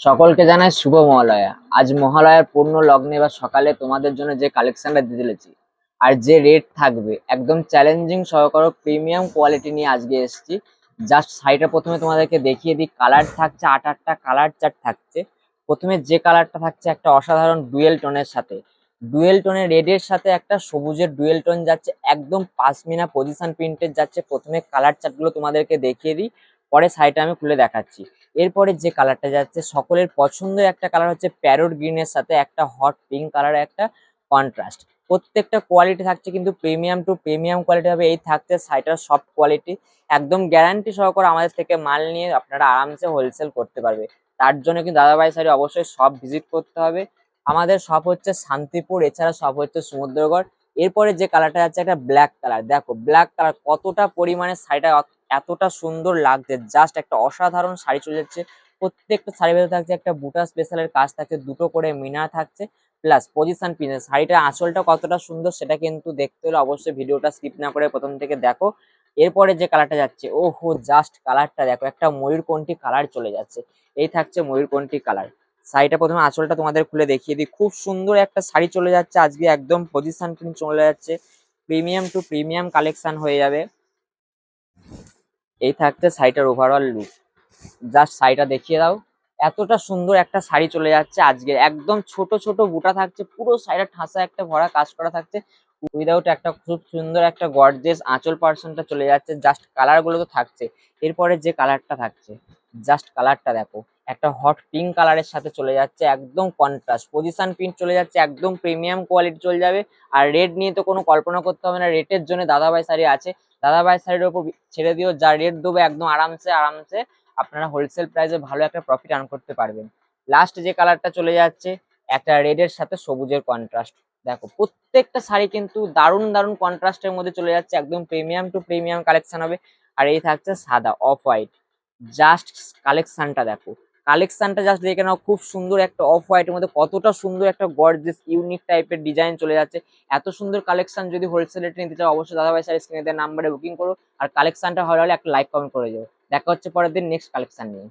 সকলকে জানাই শুভ মহালয়া। আজ মহালয়ার পূর্ণ লগ্নে বা সকালে তোমাদের জন্য যে কালেকশনটা দিয়ে দিয়েছি আর যে রেট থাকবে একদম চ্যালেঞ্জিং সহকারে প্রিমিয়াম কোয়ালিটি নিয়ে আজকে এসেছি। জাস্ট শাড়িটা প্রথমে তোমাদেরকে দেখিয়ে দিই। কালার থাকছে আটটা কালার চার্ট থাকছে। প্রথমে যে কালারটা থাকছে একটা অসাধারণ ডুয়েল টোনের সাথে, ডুয়েল টোনের রেডের সাথে একটা সবুজের ডুয়েল টোন যাচ্ছে, একদম পাশমিনা পজিশন প্রিন্টেড যাচ্ছে। প্রথমে কালার চার্টগুলো তোমাদেরকে দেখিয়ে দিই, পরে শাড়িটা আমি খুলে দেখাচ্ছি। এরপরে যে কালারটা যাচ্ছে সকলের পছন্দের একটা কালার হচ্ছে প্যারোট গ্রিনের সাথে একটা হট পিঙ্ক কালারের একটা কন্ট্রাস্ট। প্রত্যেকটা কোয়ালিটি থাকছে কিন্তু প্রিমিয়াম টু প্রিমিয়াম কোয়ালিটি হবে। এই থাকছে শাড়িটার সফট কোয়ালিটি, একদম গ্যারান্টি সহকারে আমাদের থেকে মাল নিয়ে আপনারা আরামসে হোলসেল করতে পারবে। তার জন্য কিন্তু দাদাভাই শাড়ি অবশ্যই শপ ভিজিট করতে হবে। আমাদের শপ হচ্ছে শান্তিপুর, এছাড়া শপ হচ্ছে সমুদ্রগড়। এরপরে যে কালারটা যাচ্ছে একটা ব্ল্যাক কালার, দেখো ব্ল্যাক কালার কতটা পরিমাণে শাড়িটা এতটা সুন্দর লাগছে, জাস্ট একটা অসাধারণ শাড়ি চলে যাচ্ছে। প্রত্যেকটা শাড়ির ভেতরে থাকছে একটা বুটা স্পেশালের কাজ থাকছে, দুটো করে মিনার থাকছে, প্লাস পজিশন পিন। শাড়িটার আঁচলটা কতটা সুন্দর সেটা কিন্তু দেখতে হলে অবশ্যই ভিডিওটা স্কিপ না করে প্রথম থেকে দেখো। এরপরে যে কালারটা যাচ্ছে, ওহো জাস্ট কালারটা দেখো, একটা ময়ূরকণ্ঠী কালার চলে যাচ্ছে। এই থাকছে ময়ূরকণ্ঠী কালার। শাড়িটা প্রথমে আঁচলটা তোমাদের খুলে দেখিয়ে দিই, খুব সুন্দর একটা শাড়ি চলে যাচ্ছে আজকে, একদম পজিশন পিন চলে যাচ্ছে, প্রিমিয়াম টু প্রিমিয়াম কালেকশন হয়ে যাবে। এই থাকছে শাড়িটার ওভারঅল লুক, জাস্ট শাড়িটা দেখিয়ে দাও। এতটা সুন্দর একটা শাড়ি চলে যাচ্ছে আজকে, একদম ছোট ছোট বুটা থাকছে, পুরো শাড়িটা ঠাসা একটা ভরা কাজ করা থাকছে, উইদাউট একটা খুব সুন্দর একটা গর্জিয়াস আঁচল পার্সনটা চলে যাচ্ছে। জাস্ট কালার গুলো তো থাকছে। এরপরে যে কালারটা থাকছে, জাস্ট কালারটা দেখো, একটা হট পিঙ্ক কালারের সাথে চলে যাচ্ছে, একদম কন্ট্রাস্ট পজিশন প্রিন্ট চলে যাচ্ছে, একদম প্রিমিয়াম কোয়ালিটি চলে যাবে। আর রেট নিয়ে তো কোনো কল্পনা করতে হবে না, রেটের জন্য দাদাভাই শাড়ি আছে। দাদাভাই শাড়ির উপর ছেড়ে দিও, যা রেট দেবে একদম আরামসে আরামসে আপনারা হোলসেল প্রাইসে ভালো একটা প্রফিট আর্ন করতে পারবেন। লাস্ট যে কালারটা চলে যাচ্ছে একটা রেডের সাথে সবুজের কন্ট্রাস্ট, দেখো প্রত্যেকটা শাড়ি কিন্তু দারুণ দারুণ কন্ট্রাস্টের মধ্যে চলে যাচ্ছে, একদম প্রিমিয়াম টু প্রিমিয়াম কালেকশন হবে। আর এই থাকছে সাদা অফ হোয়াইট, জাস্ট কালেকশনটা দেখো, কালেকশনটা জাস্ট দেখে নাও, খুব সুন্দর একটা অফ হোয়াইটের মধ্যে কতটা সুন্দর একটা গর্জিয়াস ইউনিক টাইপের ডিজাইন চলে যাচ্ছে। এত সুন্দর কালেকশন যদি হোলসেল রেটে নিতে চাও অবশ্যই দাদাভাই স্যার স্ক্রিনে দেওয়া নাম্বারে বুকিং করো। আর কালেকশনটা ভালো হলে একটা লাইক কমেন্ট করে যাও। দেখা হচ্ছে পরের দিন নেক্সট কালেকশন নিয়ে।